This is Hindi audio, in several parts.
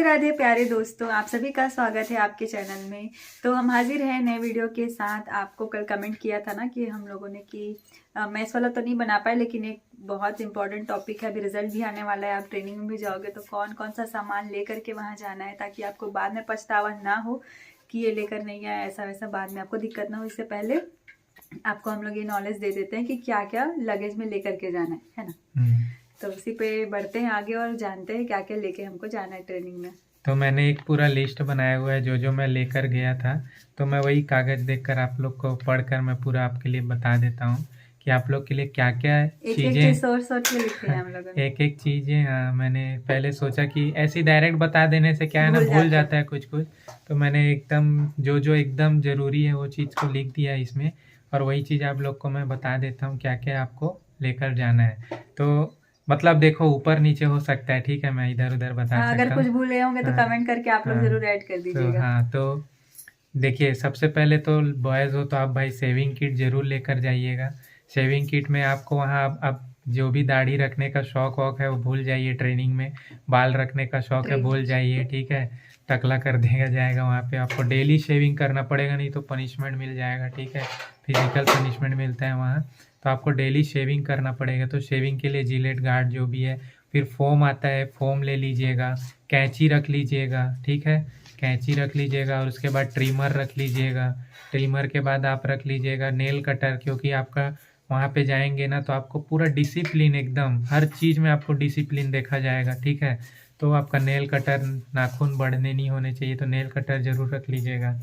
राधे प्यारे दोस्तों, आप सभी का स्वागत है आपके चैनल में। तो हम हाजिर हैं नए वीडियो के साथ। आपको कल कमेंट किया था ना कि हम लोगों ने कि मैथ्स वाला तो नहीं बना पाए, लेकिन एक बहुत इंपॉर्टेंट टॉपिक है, अभी रिजल्ट भी आने वाला है, आप ट्रेनिंग में भी जाओगे तो कौन कौन सा सामान लेकर के वहाँ जाना है, ताकि आपको बाद में पछतावा ना हो कि ये लेकर नहीं आया, ऐसा वैसा बाद में आपको दिक्कत ना हो। इससे पहले आपको हम लोग ये नॉलेज दे देते हैं कि क्या क्या लगेज में लेकर के जाना है ना। तो उसी पे बढ़ते हैं आगे और जानते हैं क्या क्या लेके हमको जाना है ट्रेनिंग में। तो मैंने एक पूरा लिस्ट बनाया हुआ है जो मैं लेकर गया था। तो मैं वही कागज़ देखकर आप लोग को पढ़कर मैं पूरा आपके लिए बता देता हूँ कि आप लोग के लिए क्या क्या चीज़ें सोच सोच के लिखे हैं हम लोगों ने। एक चीज़ें। हाँ, मैंने पहले सोचा कि ऐसे डायरेक्ट बता देने से क्या है ना, भूल जाता है कुछ कुछ। तो मैंने एकदम जो एकदम ज़रूरी है वो चीज़ को लिख दिया इसमें, और वही चीज़ आप लोग को मैं बता देता हूँ क्या क्या आपको लेकर जाना है। तो मतलब देखो, ऊपर नीचे हो सकता है, ठीक है, मैं इधर उधर बता सकता हूँ। अगर कुछ भूल गए होंगे तो कमेंट करके आप लोग जरूर ऐड कर दीजिएगा। तो देखिए, सबसे पहले तो बॉयज़ हो तो आप भाई शेविंग किट ज़रूर लेकर जाइएगा। शेविंग किट में आपको वहाँ अब जो भी दाढ़ी रखने का शौक वौक है वो भूल जाइए ट्रेनिंग में। बाल रखने का शौक है भूल जाइए, ठीक है, टकला कर देगा जाएगा वहाँ पे। आपको डेली शेविंग करना पड़ेगा, नहीं तो पनिशमेंट मिल जाएगा, ठीक है, फिजिकल पनिशमेंट मिलता है वहाँ। तो आपको डेली शेविंग करना पड़ेगा। तो शेविंग के लिए जिलेट गार्ड जो भी है, फिर फोम आता है, फोम ले लीजिएगा, कैंची रख लीजिएगा, ठीक है, कैंची रख लीजिएगा, और उसके बाद ट्रिमर रख लीजिएगा। ट्रिमर के बाद आप रख लीजिएगा नेल कटर, क्योंकि आपका वहाँ पे जाएंगे ना तो आपको पूरा डिसिप्लिन, एकदम हर चीज़ में आपको डिसिप्लिन देखा जाएगा, ठीक है। तो आपका नेल कटर, नाखून बढ़ने नहीं होने चाहिए, तो नेल कटर ज़रूर रख लीजिएगा।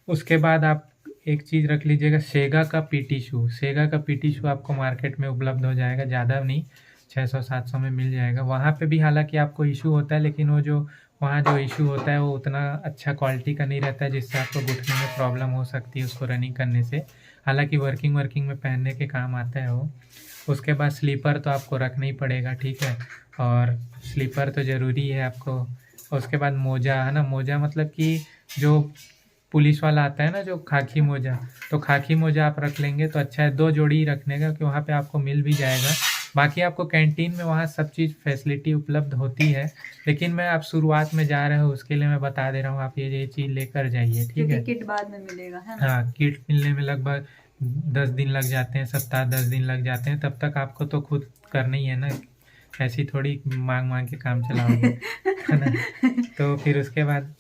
उसके बाद आप एक चीज़ रख लीजिएगा, सेगा का पीटी शू। सेगा का पीटी शू आपको मार्केट में उपलब्ध हो जाएगा, ज़्यादा नहीं, 600-700 में मिल जाएगा। वहाँ पे भी हालांकि आपको इशू होता है, लेकिन वो जो वहाँ जो इशू होता है वो उतना अच्छा क्वालिटी का नहीं रहता है, जिससे आपको घुटने में प्रॉब्लम हो सकती है उसको रनिंग करने से। हालांकि वर्किंग में पहनने के काम आता है वो। उसके बाद स्लीपर तो आपको रखना ही पड़ेगा, ठीक है, और स्लीपर तो ज़रूरी है आपको। उसके बाद मोजा है ना, मोजा मतलब कि जो पुलिस वाला आता है ना, जो खाकी मोजा, तो खाकी मोजा आप रख लेंगे तो अच्छा है। 2 जोड़ी ही रखने का, कि वहाँ पे आपको मिल भी जाएगा। बाकी आपको कैंटीन में वहाँ सब चीज़ फैसिलिटी उपलब्ध होती है, लेकिन मैं आप शुरुआत में जा रहे हो उसके लिए मैं बता दे रहा हूँ, आप ये चीज़ लेकर जाइए, ठीक है। किट बाद में मिलेगा, है ना। हाँ, किट मिलने में लगभग 10 दिन लग जाते हैं, सप्ताह 10 दिन लग जाते हैं। तब तक आपको तो खुद करना ही है ना, ऐसी थोड़ी मांग के काम चलाओगे, है ना। तो फिर उसके बाद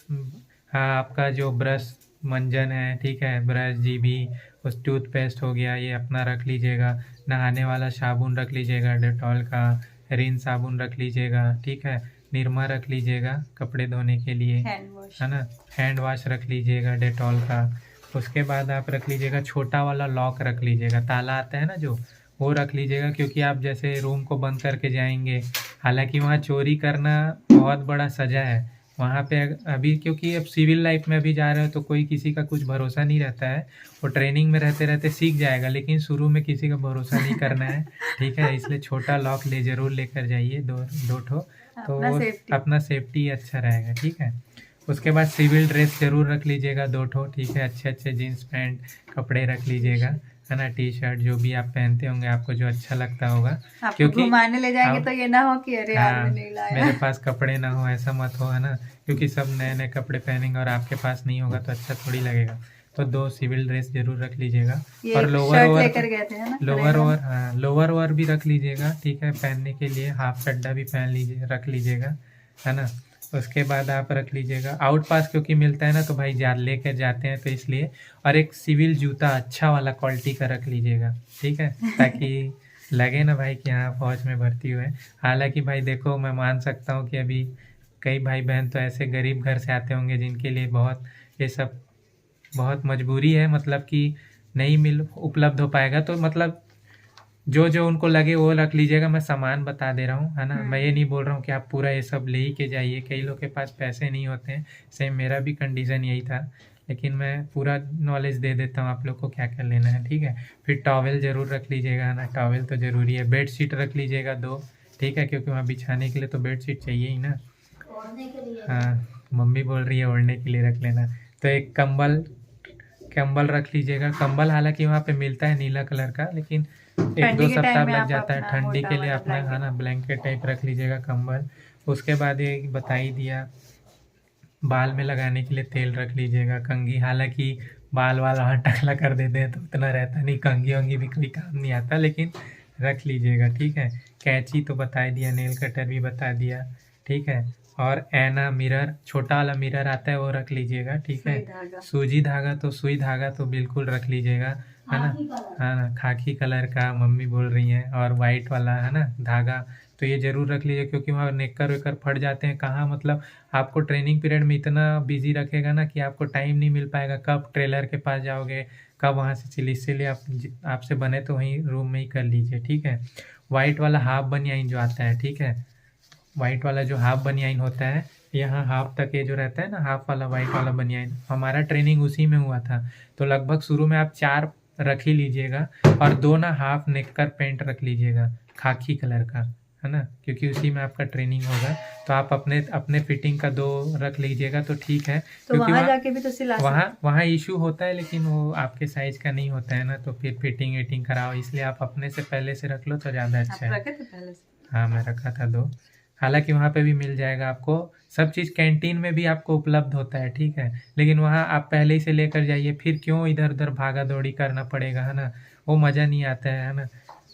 हाँ, आपका जो ब्रश मंजन है, ठीक है, ब्रश जीभी, उस टूथपेस्ट हो गया, ये अपना रख लीजिएगा। नहाने वाला साबुन रख लीजिएगा, डेटॉल का, रिन साबुन रख लीजिएगा, ठीक है, निरमा रख लीजिएगा कपड़े धोने के लिए, है ना, हैंड वॉश रख लीजिएगा डेटॉल का। उसके बाद आप रख लीजिएगा छोटा वाला लॉक रख लीजिएगा, ताला आता है ना जो, वो रख लीजिएगा, क्योंकि आप जैसे रूम को बंद करके जाएंगे, हालांकि वहाँ चोरी करना बहुत बड़ा सज़ा है वहाँ पे अभी, क्योंकि अब सिविल लाइफ में अभी जा रहे हो तो कोई किसी का कुछ भरोसा नहीं रहता है। वो ट्रेनिंग में रहते रहते सीख जाएगा, लेकिन शुरू में किसी का भरोसा नहीं करना है, ठीक है। इसलिए छोटा लॉक ज़रूर लेकर जाइए, दो ठो, तो अपना सेफ्टी अच्छा रहेगा, ठीक है। उसके बाद सिविल ड्रेस ज़रूर रख लीजिएगा 2 ठो, ठीक है, अच्छे जीन्स पैंट कपड़े रख लीजिएगा, है ना, टी शर्ट जो भी आप पहनते होंगे, आपको जो अच्छा लगता होगा, क्योंकि घुमाने ले जाएंगे तो ये ना हो कि अरे यार नहीं लाया, मेरे पास कपड़े ना हो, ऐसा मत हो, है ना, क्योंकि सब नए नए कपड़े पहनेंगे और आपके पास नहीं होगा तो अच्छा थोड़ी लगेगा। तो 2 सिविल ड्रेस जरूर रख लीजिएगा, और लोअर ओवर भी रख लीजिएगा, ठीक है, पहनने के लिए हाफ चड्डा भी रख लीजिएगा, है ना। उसके बाद आप रख लीजिएगा आउट पास, क्योंकि मिलता है ना तो भाई लेकर जाते हैं तो इसलिए। और एक सिविल जूता अच्छा वाला क्वालिटी का रख लीजिएगा, ठीक है, ताकि लगे ना भाई कि हाँ फौज में भर्ती हुए। हालांकि भाई देखो, मैं मान सकता हूँ कि अभी कई भाई बहन तो ऐसे गरीब घर से आते होंगे जिनके लिए बहुत ये सब बहुत मजबूरी है, मतलब कि नहीं उपलब्ध हो पाएगा। तो मतलब जो उनको लगे वो रख लीजिएगा, मैं सामान बता दे रहा हूँ, है ना। मैं ये नहीं बोल रहा हूँ कि आप पूरा ये सब ले ही के जाइए, कई लोग के पास पैसे नहीं होते हैं, सेम मेरा भी कंडीशन यही था, लेकिन मैं पूरा नॉलेज दे देता हूँ आप लोग को क्या क्या लेना है, ठीक है। फिर टॉवेल ज़रूर रख लीजिएगा, है ना, टॉवेल तो ज़रूरी है। बेड शीट रख लीजिएगा 2, ठीक है, क्योंकि वहाँ बिछाने के लिए तो बेड शीट चाहिए ही ना। हाँ, मम्मी बोल रही है ओढ़ने के लिए रख लेना। तो एक कंबल रख लीजिएगा। कंबल हालांकि वहाँ पे मिलता है नीला कलर का, लेकिन 1-2 सप्ताह लग जाता है ठंडी के लिए, अपना है ना ब्लैंकेट टाइप रख लीजिएगा कंबल। उसके बाद ये बता ही दिया, बाल में लगाने के लिए तेल रख लीजिएगा। कंघी हालांकि बाल वाल वहाँ टकला कर देते हैं तो उतना रहता नहीं, कंघी वंघी भी कोई काम नहीं आता, लेकिन रख लीजिएगा, ठीक है। कैंची तो बता दिया, नेल कटर भी बता दिया, ठीक है। और ऐना, मिरर, छोटा वाला मिरर आता है वो रख लीजिएगा, ठीक है। सूजी धागा तो सुई धागा तो बिल्कुल रख लीजिएगा, है ना। हाँ ना, खाकी कलर का मम्मी बोल रही हैं, और वाइट वाला है ना धागा, तो ये जरूर रख लीजिए, क्योंकि वहाँ नेकर वेकर फट जाते हैं। कहाँ मतलब आपको ट्रेनिंग पीरियड में इतना बिजी रखेगा ना कि आपको टाइम नहीं मिल पाएगा, कब ट्रेलर के पास जाओगे, कब वहाँ से चलिए, इसीलिए आपसे बने तो वहीं रूम में ही कर लीजिए, ठीक है। वाइट वाला हाफ बनियाइन जो आता है, ठीक है, वाइट वाला जो हाफ बनियाइन होता है, यहाँ हाफ तक ये जो रहता है ना, हाफ वाला वाइट वाला बनियाइन, हमारा ट्रेनिंग उसी में हुआ था। तो लगभग शुरू में आप 4 रख ही लीजिएगा, और 2 ना हाफ नेकर पैंट रख लीजिएगा खाकी कलर का, है ना, क्योंकि उसी में आपका ट्रेनिंग होगा। तो आप अपने अपने फिटिंग का 2 रख लीजिएगा तो ठीक है, तो वहाँ जाके भी तो सिला वहाँ इशू होता है, लेकिन वो आपके साइज का नहीं होता है ना, तो फिर फिटिंग वेटिंग कराओ, इसलिए आप अपने से पहले से रख लो तो ज़्यादा अच्छा है। रखे थे पहले से? हाँ, मैं रखा था 2। हालांकि वहाँ पे भी मिल जाएगा आपको, सब चीज़ कैंटीन में भी आपको उपलब्ध होता है, ठीक है, लेकिन वहाँ आप पहले ही से लेकर जाइए, फिर क्यों इधर उधर भागा दौड़ी करना पड़ेगा, है ना, वो मज़ा नहीं आता है ना।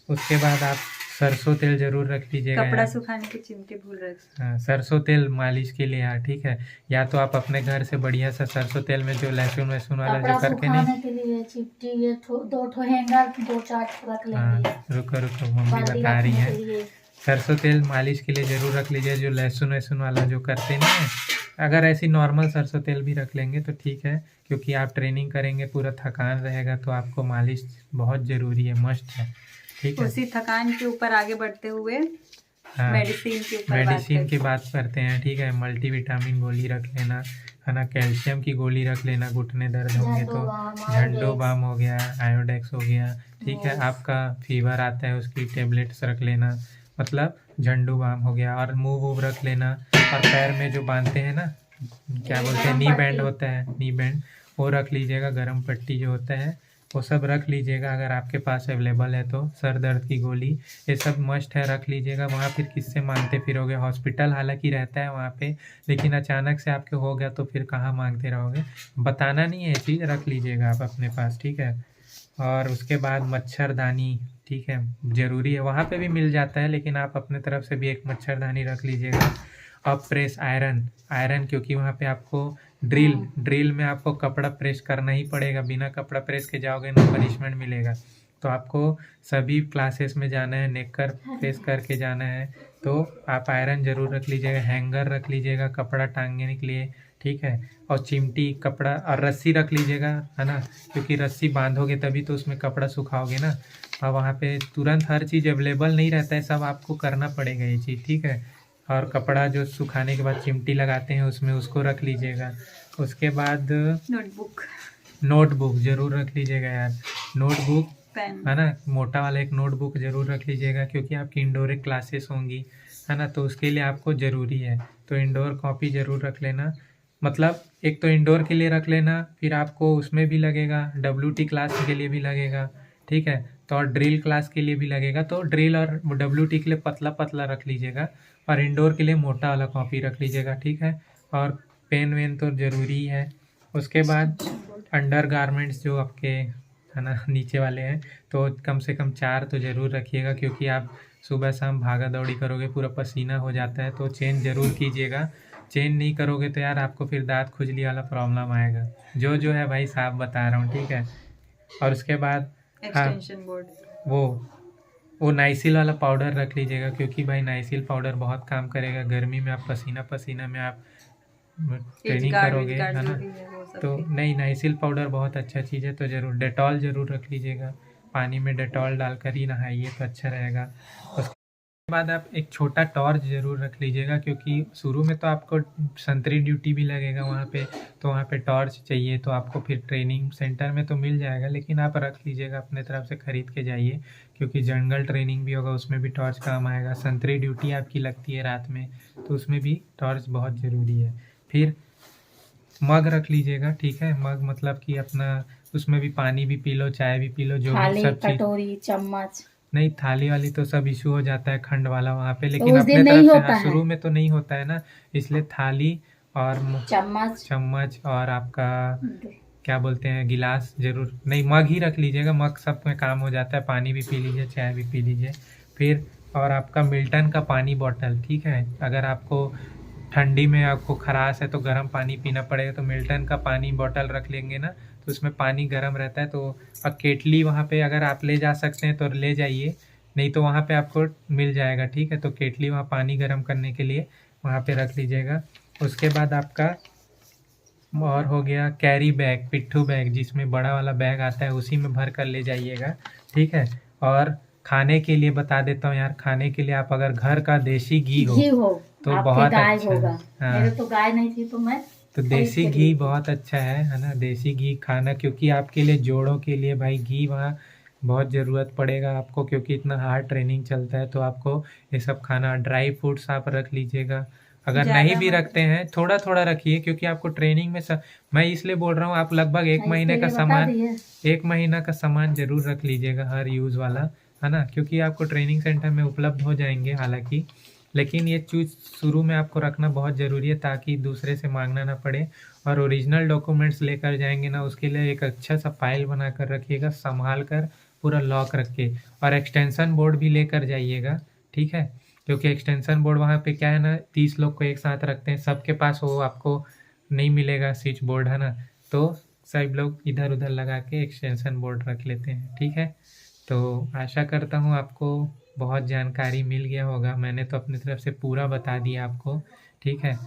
उसके बाद आप सरसों तेल जरूर रख लीजिएगा। कपड़ा सुखाने के चिमटे भूल रहे थे। हाँ, सरसों तेल मालिश के लिए यार, ठीक है। या तो आप अपने घर से बढ़िया सा सरसों तेल में जो लहसुन वहसुन वाला जो करके नहीं, के लिए चिपटी ये 2 हैंगर 2-4 रख लेंगे। हाँ, रुको मम्मी बता रही है। सरसों तेल मालिश के लिए ज़रूर रख लीजिए, जो लहसुन वहसुन वाला जो करते नहीं है। अगर ऐसी नॉर्मल सरसों तेल भी रख लेंगे तो ठीक है, क्योंकि आप ट्रेनिंग करेंगे, पूरा थकान रहेगा, तो आपको मालिश बहुत ज़रूरी है, मस्ट है, ठीक है। उसी थकान के ऊपर आगे बढ़ते हुए हाँ, मेडिसिन की बात करते हैं, ठीक है। मल्टीविटामिन गोली रख लेना, है ना, कैल्शियम की गोली रख लेना, घुटने दर्द होंगे तो झंडो बाम हो गया, आयोडेक्स हो गया, ठीक है। आपका फीवर आता है उसकी टेबलेट्स रख लेना, मतलब झंडू बाम हो गया, और मुंह वूव रख लेना। और पैर में जो बांधते हैं ना, क्या बोलते हैं, नी बैंड होता है, नी बैंड, वो रख लीजिएगा। गर्म पट्टी जो होता है वो सब रख लीजिएगा, अगर आपके पास अवेलेबल है तो। सर दर्द की गोली, ये सब मस्ट है, रख लीजिएगा। वहाँ फिर किससे मांगते फिरोगे, हॉस्पिटल हालांकि रहता है वहाँ पे, लेकिन अचानक से आपके हो गया तो फिर कहाँ मांगते रहोगे, बताना नहीं है, ये चीज़ रख लीजिएगा आप अपने पास, ठीक है। और उसके बाद मच्छरदानी, ठीक है, ज़रूरी है, वहाँ पे भी मिल जाता है, लेकिन आप अपने तरफ से भी एक मच्छरदानी रख लीजिएगा। और प्रेस आयरन, क्योंकि वहाँ पे आपको ड्रिल में आपको कपड़ा प्रेस करना ही पड़ेगा, बिना कपड़ा प्रेस के जाओगे ना पनिशमेंट मिलेगा। तो आपको सभी क्लासेस में जाना है, नेकर प्रेस करके जाना है, तो आप आयरन ज़रूर रख लीजिएगा। हैंगर रख लीजिएगा कपड़ा टांगने के लिए, ठीक है। और चिमटी, कपड़ा और रस्सी रख लीजिएगा, है ना, क्योंकि रस्सी बांधोगे तभी तो उसमें कपड़ा सुखाओगे ना, और वहाँ पे तुरंत हर चीज़ अवेलेबल नहीं रहता है, सब आपको करना पड़ेगा ये चीज़, ठीक है। और कपड़ा जो सुखाने के बाद चिमटी लगाते हैं उसमें, उसको रख लीजिएगा। उसके बाद नोटबुक ज़रूर रख लीजिएगा यार, नोटबुक, है ना, मोटा वाला एक नोटबुक ज़रूर रख लीजिएगा, क्योंकि आपकी इंडोर क्लासेस होंगी, है ना, तो उसके लिए आपको ज़रूरी है। तो इंडोर कॉपी ज़रूर रख लेना, मतलब एक तो इंडोर के लिए रख लेना, फिर आपको उसमें भी लगेगा, WT क्लास के लिए भी लगेगा, ठीक है। तो और ड्रिल क्लास के लिए भी लगेगा, तो ड्रिल और WT के लिए पतला पतला रख लीजिएगा, और इंडोर के लिए मोटा वाला कॉपी रख लीजिएगा, ठीक है। और पेन वेन तो ज़रूरी है। उसके बाद अंडर गारमेंट्स जो आपके, है ना, नीचे वाले हैं, तो कम से कम 4 तो ज़रूर रखिएगा, क्योंकि आप सुबह शाम भागा दौड़ी करोगे, पूरा पसीना हो जाता है, तो चेन ज़रूर कीजिएगा। चेन नहीं करोगे तो यार आपको फिर दांत खुजली वाला प्रॉब्लम आएगा, जो है भाई साहब बता रहा हूँ, ठीक है। और उसके बाद एक्सटेंशन बोर्ड, वो नाइसिल वाला पाउडर रख लीजिएगा, क्योंकि भाई नाइसिल पाउडर बहुत काम करेगा। गर्मी में आप पसीना में आप ट्रेनिंग करोगे, है ना, तो नहीं, नाइसिल पाउडर बहुत अच्छा चीज़ है, तो ज़रूर। डेटॉल ज़रूर रख लीजिएगा, पानी में डेटॉल डालकर ही नहाइए तो अच्छा रहेगा। उसके बाद आप एक छोटा टॉर्च ज़रूर रख लीजिएगा, क्योंकि शुरू में तो आपको संतरी ड्यूटी भी लगेगा वहाँ पे, तो वहाँ पे टॉर्च चाहिए, तो आपको फिर ट्रेनिंग सेंटर में तो मिल जाएगा, लेकिन आप रख लीजिएगा अपने तरफ से, ख़रीद के जाइए, क्योंकि जंगल ट्रेनिंग भी होगा, उसमें भी टॉर्च काम आएगा। संतरी ड्यूटी आपकी लगती है रात में, तो उसमें भी टॉर्च बहुत ज़रूरी है। फिर मग रख लीजिएगा, ठीक है, मग मतलब कि अपना उसमें भी पानी भी पी लो, चाय भी पी लो, जो भी सब चीज़, कटोरी, चम्मच, नहीं थाली वाली तो सब इशू हो जाता है, खंड वाला वहाँ पे, तो लेकिन उस अपने दिन तरफ नहीं से होता है। शुरू में तो नहीं होता है ना, इसलिए थाली और चम्मच और आपका क्या बोलते हैं गिलास, जरूर नहीं मग ही रख लीजिएगा, मग सब में काम हो जाता है, पानी भी पी लीजिए, चाय भी पी लीजिए। फिर और आपका मिल्टन का पानी बॉटल, ठीक है। अगर आपको ठंडी में आपको खराश है तो गर्म पानी पीना पड़ेगा, तो मिल्टन का पानी बॉटल रख लेंगे ना, तो उसमें पानी गर्म रहता है। तो और केटली वहाँ पे अगर आप ले जा सकते हैं तो ले जाइए, नहीं तो वहाँ पे आपको मिल जाएगा, ठीक है। तो केटली वहाँ पानी गर्म करने के लिए वहाँ पे रख लीजिएगा। उसके बाद आपका और हो गया कैरी बैग, पिट्ठू बैग, जिसमें बड़ा वाला बैग आता है, उसी में भर कर ले जाइएगा, ठीक है। और खाने के लिए बता देता हूँ यार, खाने के लिए आप अगर घर का देसी घी हो तो आपके बहुत गाय अच्छा होगा। हाँ, मेरे तो गाय नहीं थी तो मैं तो देसी घी बहुत अच्छा है ना, देसी घी खाना, क्योंकि आपके लिए जोड़ों के लिए भाई घी वहाँ बहुत ज़रूरत पड़ेगा आपको, क्योंकि इतना हार्ड ट्रेनिंग चलता है। तो आपको ये सब खाना, ड्राई फ्रूट्स आप रख लीजिएगा। अगर नहीं भी रखते हैं थोड़ा थोड़ा रखिए, क्योंकि आपको ट्रेनिंग में मैं इसलिए बोल रहा हूँ, आप लगभग एक महीना का सामान जरूर रख लीजिएगा, हर यूज़ वाला, है ना। क्योंकि आपको ट्रेनिंग सेंटर में उपलब्ध हो जाएंगे हालांकि, लेकिन ये चीज़ शुरू में आपको रखना बहुत ज़रूरी है, ताकि दूसरे से मांगना ना पड़े। और ओरिजिनल डॉक्यूमेंट्स लेकर जाएंगे ना, उसके लिए एक अच्छा सा फाइल बना कर रखिएगा, संभाल कर पूरा लॉक रख के। और एक्सटेंशन बोर्ड भी लेकर जाइएगा, ठीक है। क्योंकि एक्सटेंशन बोर्ड वहाँ पे क्या है ना, 30 लोग को एक साथ रखते हैं, सबके पास वो आपको नहीं मिलेगा स्विच बोर्ड, है ना। तो सब लोग इधर उधर लगा के एक्सटेंशन बोर्ड रख लेते हैं, ठीक है। तो आशा करता हूँ आपको बहुत जानकारी मिल गया होगा, मैंने तो अपनी तरफ से पूरा बता दिया आपको, ठीक है।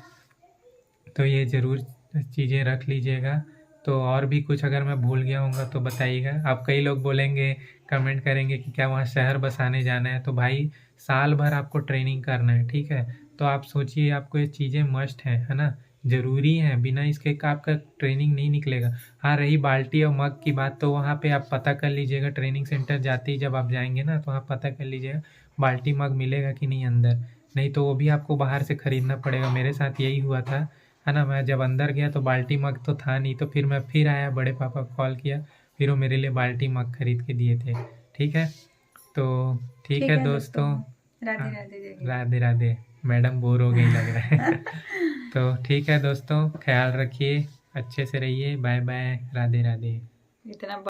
तो ये ज़रूर चीज़ें रख लीजिएगा। तो और भी कुछ अगर मैं भूल गया हूँगा तो बताइएगा। आप कई लोग बोलेंगे, कमेंट करेंगे कि क्या वहाँ शहर बसाने जाना है, तो भाई साल भर आपको ट्रेनिंग करना है, ठीक है। तो आप सोचिए, आपको ये चीज़ें मस्ट हैं, है ना, ज़रूरी है, बिना इसके का आपका ट्रेनिंग नहीं निकलेगा। हाँ, रही बाल्टी और मग की बात, तो वहाँ पे आप पता कर लीजिएगा, ट्रेनिंग सेंटर जाते ही जब आप जाएंगे ना, तो वहाँ पता कर लीजिएगा बाल्टी मग मिलेगा कि नहीं अंदर, नहीं तो वो भी आपको बाहर से ख़रीदना पड़ेगा। मेरे साथ यही हुआ था, है ना। मैं जब अंदर गया तो बाल्टी मग तो था नहीं, तो फिर मैं फिर आया, बड़े पापा को कॉल किया, फिर वो मेरे लिए बाल्टी मग खरीद के दिए थे, ठीक है। तो ठीक है दोस्तों, राधे राधे। राधे राधे। मैडम बोर हो गई लग रहा है। तो ठीक है दोस्तों, ख्याल रखिए, अच्छे से रहिए, बाय बाय, राधे राधे। इतना